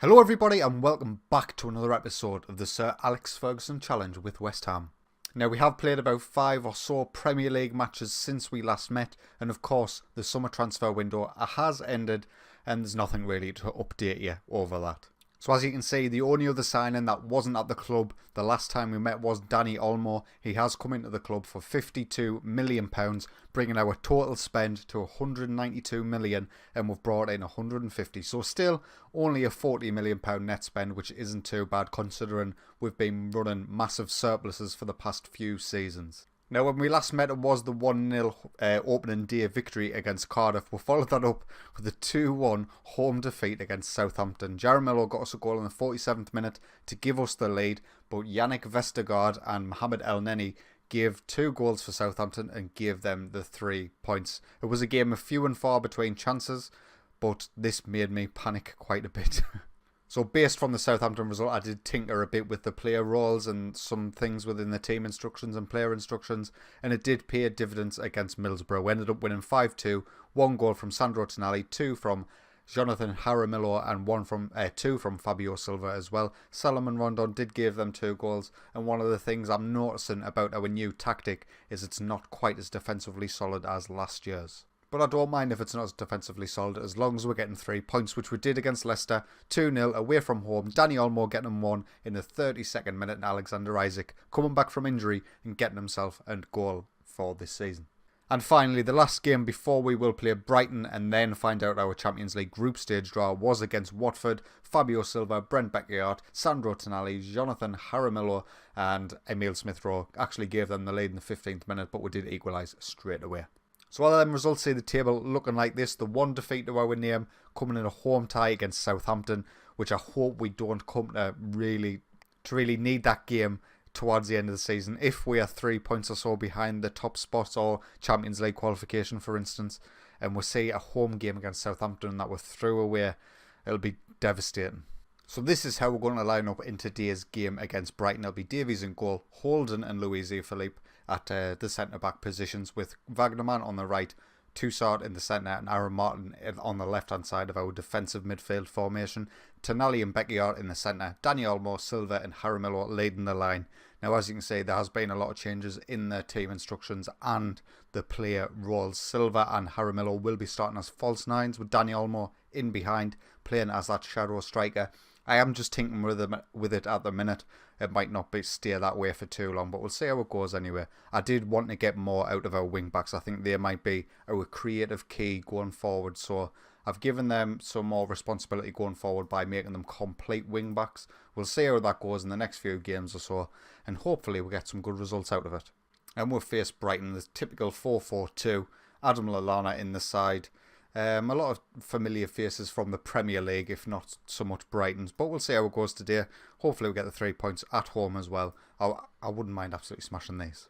Hello everybody and welcome back to another episode of the Sir Alex Ferguson Challenge with West Ham. Now we have played about 5 or so Premier League matches since we last met, and of course the summer transfer window has ended and there's nothing really to update you over that. So as you can see, the only other signing that wasn't at the club the last time we met was Dani Olmo. He has come into the club for £52 million, bringing our total spend to £192 million, and we've brought in 150. So still only a £40 million net spend, which isn't too bad considering we've been running massive surpluses for the past few seasons. Now, when we last met, it was the 1-0 opening day victory against Cardiff. We followed that up with a 2-1 home defeat against Southampton. Jaramillo got us a goal in the 47th minute to give us the lead, but Yannick Vestergaard and Mohamed El Neni gave 2 goals for Southampton and gave them the 3 points. It was a game of few and far between chances, but this made me panic quite a bit. So based from the Southampton result, I did tinker a bit with the player roles and some things within the team instructions and player instructions, and it did pay dividends against Middlesbrough. We ended up winning 5-2, 1 goal from Sandro Tonali, 2 from Jonathan Jaramillo, and 2 from Fabio Silva as well. Salomon Rondon did give them 2 goals, and one of the things I'm noticing about our new tactic is it's not quite as defensively solid as last year's. But I don't mind if it's not as defensively solid as long as we're getting 3 points, which we did against Leicester. 2-0 away from home. Dani Olmo getting them 1 in the 32nd minute, and Alexander Isak coming back from injury and getting himself a goal for this season. And finally, the last game before we will play Brighton and then find out our Champions League group stage draw was against Watford. Fabio Silva, Brent Beckiart, Sandro Tonali, Jonathan Jaramillo and Emile Smith-Rowe actually gave them the lead in the 15th minute, but we did equalise straight away. So all of them results see the table looking like this. The 1 defeat to our name, coming in a home tie against Southampton, which I hope we don't come to really need that game towards the end of the season. If we are 3 points or so behind the top spot or Champions League qualification, for instance, and we see a home game against Southampton that we're through away, it'll be devastating. So this is how we're going to line up in today's game against Brighton. It'll be Davies in goal, Holden and Luis Philippe at the centre-back positions, with Wagnerman on the right, Toussaint in the centre and Aaron Martin on the left-hand side of our defensive midfield formation. Tonali and Beckiart in the centre, Dani Olmo, Silva and Jaramillo leading the line. Now, as you can see, there has been a lot of changes in the team instructions and the player roles. Silva and Jaramillo will be starting as false nines, with Dani Olmo in behind, playing as that shadow striker. I am just tinkering with it at the minute. It might not stay that way for too long, but we'll see how it goes anyway. I did want to get more out of our wing backs. I think they might be our creative key going forward, so I've given them some more responsibility going forward by making them complete wing backs. We'll see how that goes in the next few games or so, and hopefully we'll get some good results out of it. And we'll face Brighton, the typical 4-4-2. Adam Lallana in the side. A lot of familiar faces from the Premier League, if not so much Brighton's, but we'll see how it goes today. Hopefully we'll get the 3 points at home as well. I wouldn't mind absolutely smashing these.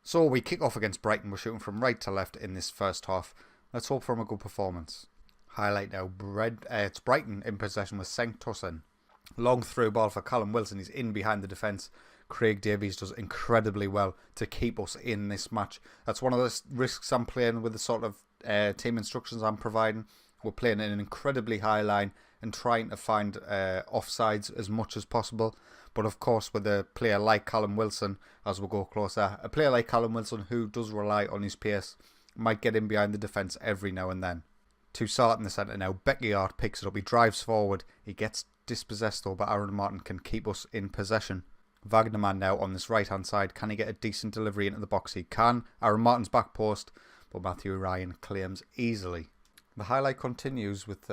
So we kick off against Brighton. We're shooting from right to left in this first half. Let's hope for a good performance. Highlight now, it's Brighton in possession with Saint-Toussaint. Long through ball for Callum Wilson. He's in behind the defence. Craig Davies does incredibly well to keep us in this match. That's one of the risks I'm playing with the sort of team instructions I'm providing. We're playing in an incredibly high line and trying to find offsides as much as possible. But of course, with a player like Callum Wilson, as we'll go closer, a player like Callum Wilson who does rely on his pace might get in behind the defence every now and then. Toussaint in the centre now. Beckiart picks it up. He drives forward. He gets dispossessed though, but Aaron Martin can keep us in possession. Wagnerman now on this right hand side. Can he get a decent delivery into the box? He can. Aaron Martin's back post, but Matthew Ryan claims easily. The highlight continues with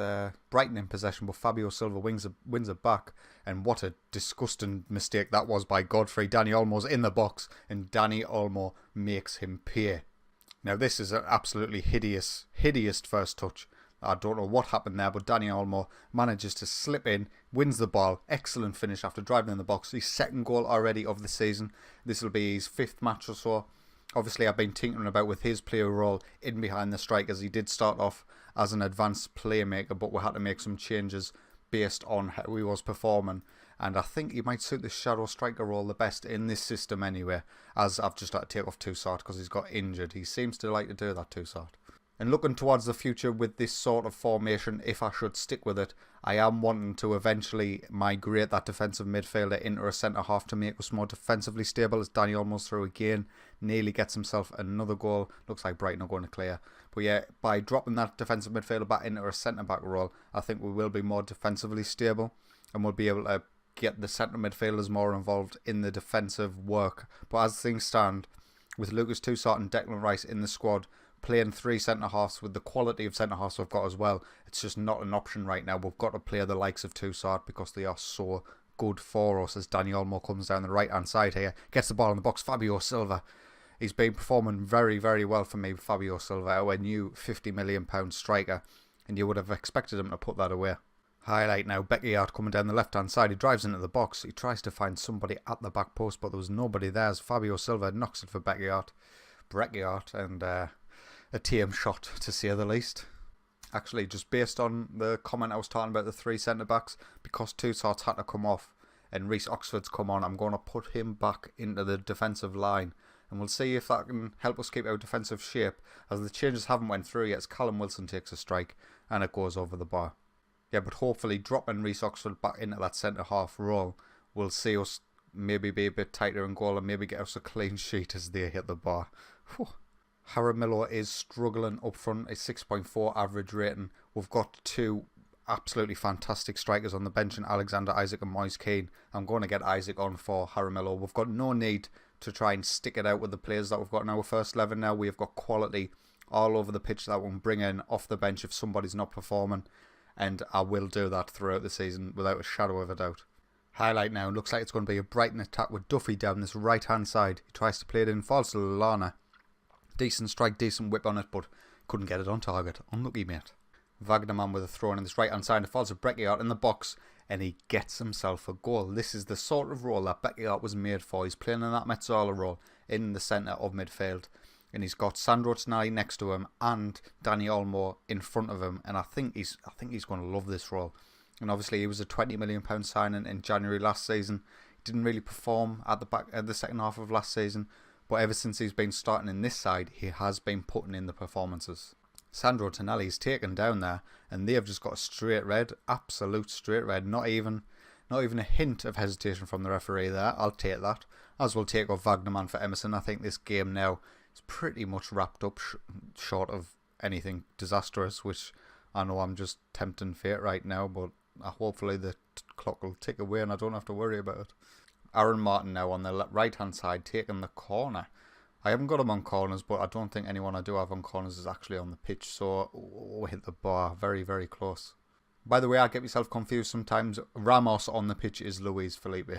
Brighton in possession, but Fabio Silva wins it back. And what a disgusting mistake that was by Godfrey. Dani Olmo's in the box, and Dani Olmo makes him pay. Now this is an absolutely hideous first touch. I don't know what happened there, but Dani Olmo manages to slip in, wins the ball. Excellent finish after driving in the box. His 2nd goal already of the season. This will be his 5th match or so. Obviously, I've been tinkering about with his player role in behind the strikers. He did start off as an advanced playmaker, but we had to make some changes based on how he was performing. And I think he might suit the shadow striker role the best in this system anyway, as I've just had to take off Toussaint because he's got injured. He seems to like to do that, Toussaint. And looking towards the future with this sort of formation, if I should stick with it, I am wanting to eventually migrate that defensive midfielder into a centre-half to make us more defensively stable, as Danny Olmo's through again, nearly gets himself another goal. Looks like Brighton are going to clear. But yeah, by dropping that defensive midfielder back into a centre-back role, I think we will be more defensively stable, and we'll be able to get the centre midfielders more involved in the defensive work. But as things stand, with Lucas Toussaint and Declan Rice in the squad, playing 3 centre-halves with the quality of centre-halves we've got as well, it's just not an option right now. We've got to play the likes of Toussaint because they are so good for us, as Danny Olmo comes down the right-hand side here, gets the ball in the box. Fabio Silva, he's been performing very, very well for me, Fabio Silva, our new £50 million striker, and you would have expected him to put that away. Highlight now, Beckyard coming down the left-hand side. He drives into the box. He tries to find somebody at the back post, but there was nobody there, as Fabio Silva knocks it for Beckyard, and a TM shot, to say the least. Actually, just based on the comment I was talking about the 3 centre-backs, because Toussaint's had to come off and Reece Oxford's come on, I'm going to put him back into the defensive line. And we'll see if that can help us keep our defensive shape, as the changes haven't went through yet, as Callum Wilson takes a strike and it goes over the bar. Yeah, but hopefully dropping Reece Oxford back into that centre-half role will see us maybe be a bit tighter in goal and maybe get us a clean sheet as they hit the bar. Whew. Jaramillo is struggling up front, a 6.4 average rating. We've got 2 absolutely fantastic strikers on the bench in Alexander Isaac and Moise Keane. I'm going to get Isaac on for Jaramillo. We've got no need to try and stick it out with the players that we've got in our first 11 now. We've got quality all over the pitch that we can bring in off the bench if somebody's not performing. And I will do that throughout the season without a shadow of a doubt. Highlight now, looks like it's going to be a Brighton attack with Duffy down this right hand side. He tries to play it in, falls to Lallana. Decent strike, decent whip on it, but couldn't get it on target. Unlucky, mate. Wagnerman with a throw in this right hand side. It falls to Beckyard in the box and he gets himself a goal. This is the sort of role that Beckyard was made for. He's playing in that Metsola role in the centre of midfield. And he's got Sandro Tonali next to him and Danny Olmo in front of him. And I think he's going to love this role. And obviously he was a £20 million signing in January last season. He didn't really perform at the second half of last season. But ever since he's been starting in this side, he has been putting in the performances. Sandro Tonali is taken down there, and they have just got a straight red, absolute straight red. Not even a hint of hesitation from the referee there. I'll take that. As we'll take off Wagnerman for Emerson. I think this game now is pretty much wrapped up, short of anything disastrous, which I know I'm just tempting fate right now, but hopefully the clock will tick away and I don't have to worry about it. Aaron Martin now on the right hand side taking the corner. I haven't got him on corners, but I don't think anyone I do have on corners is actually on the pitch, so hit the bar, very, very close. By the way, I get myself confused sometimes. Ramos on the pitch is Luis Felipe.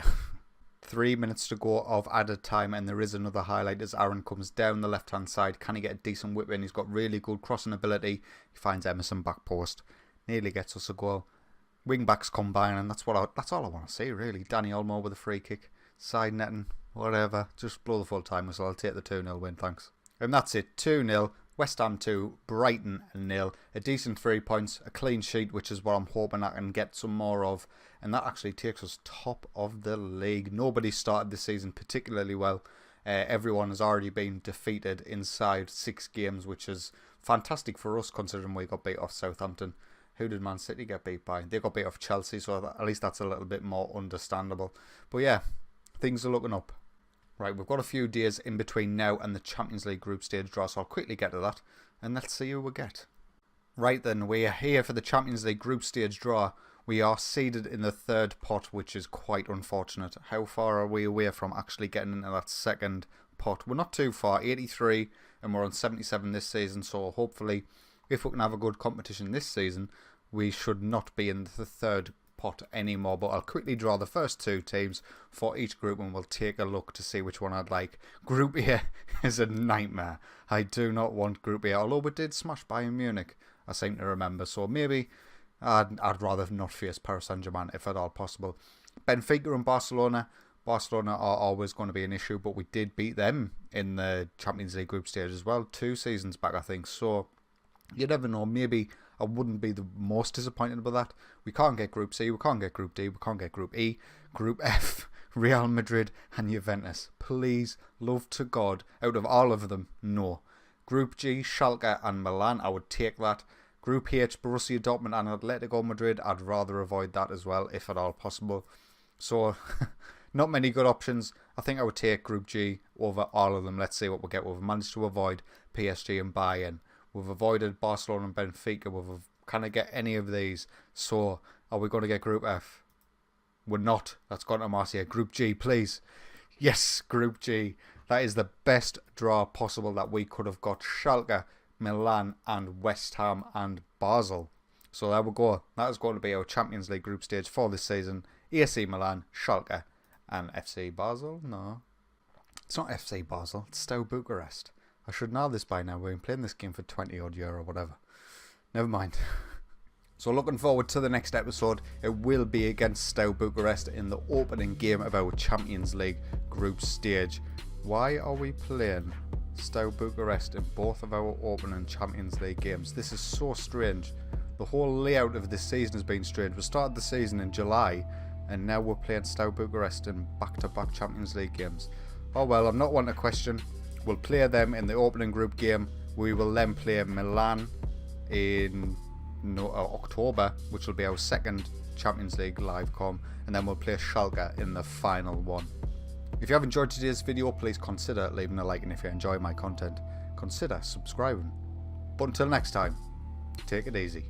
3 minutes to go of added time, and there is another highlight as Aaron comes down the left hand side. Can he get a decent whip in? He's got really good crossing ability. He finds Emerson back post, nearly gets us a goal. Wing backs combine, and that's all I want to see really. Danny Olmo with a free kick, side netting, whatever. Just blow the full time whistle. I'll take the 2-0 win, thanks. And that's it, 2-0. West Ham 2, Brighton 0. A decent 3 points, a clean sheet, which is what I'm hoping I can get some more of. And that actually takes us top of the league. Nobody started this season particularly well. Everyone has already been defeated inside 6 games, which is fantastic for us considering we got beat off Southampton. Who did Man City get beat by? They got beat off Chelsea, so at least that's a little bit more understandable. But yeah, things are looking up. Right, we've got a few days in between now and the Champions League group stage draw, so I'll quickly get to that, and let's see who we get. Right then, we are here for the Champions League group stage draw. We are seeded in the 3rd pot, which is quite unfortunate. How far are we away from actually getting into that 2nd pot? We're not too far, 83, and we're on 77 this season, so hopefully, if we can have a good competition this season, we should not be in the 3rd pot anymore. But I'll quickly draw the first 2 teams for each group and we'll take a look to see which one I'd like. Group A is a nightmare. I do not want Group A, although we did smash Bayern Munich, I seem to remember, so maybe I'd rather not face Paris Saint-Germain if at all possible. Benfica and Barcelona are always going to be an issue, but we did beat them in the Champions League group stage as well 2 seasons back, I think, so you never know. Maybe I wouldn't be the most disappointed about that. We can't get Group C, we can't get Group D, we can't get Group E. Group F, Real Madrid and Juventus. Please, love to God, out of all of them, no. Group G, Schalke and Milan, I would take that. Group H, Borussia Dortmund and Atletico Madrid, I'd rather avoid that as well, if at all possible. So, not many good options. I think I would take Group G over all of them. Let's see what we get. We've managed to avoid PSG and Bayern. We've avoided Barcelona and Benfica. Can I get any of these? So, are we going to get Group F? We're not. That's gone to Marseille. Group G, please. Yes, Group G. That is the best draw possible that we could have got. Schalke, Milan and West Ham and Basel. So there we go. That is going to be our Champions League group stage for this season. AC Milan, Schalke and FC Basel. No, it's not FC Basel. It's Steaua Bucharest. I should know this by now. We've been playing this game for 20 odd years or whatever. Never mind. So looking forward to the next episode. It will be against Steaua Bucharest in the opening game of our Champions League group stage. Why are we playing Steaua Bucharest in both of our opening Champions League games? This is so strange. The whole layout of this season has been strange. We started the season in July and now we're playing Steaua Bucharest in back-to-back Champions League games. Oh well, I'm not one to question. We'll play them in the opening group game. We will then play Milan in October, which will be our second Champions League live com, and then we'll play Schalke in the final one. If you have enjoyed today's video, please consider leaving a like, and if you enjoy my content, consider subscribing. But until next time, take it easy.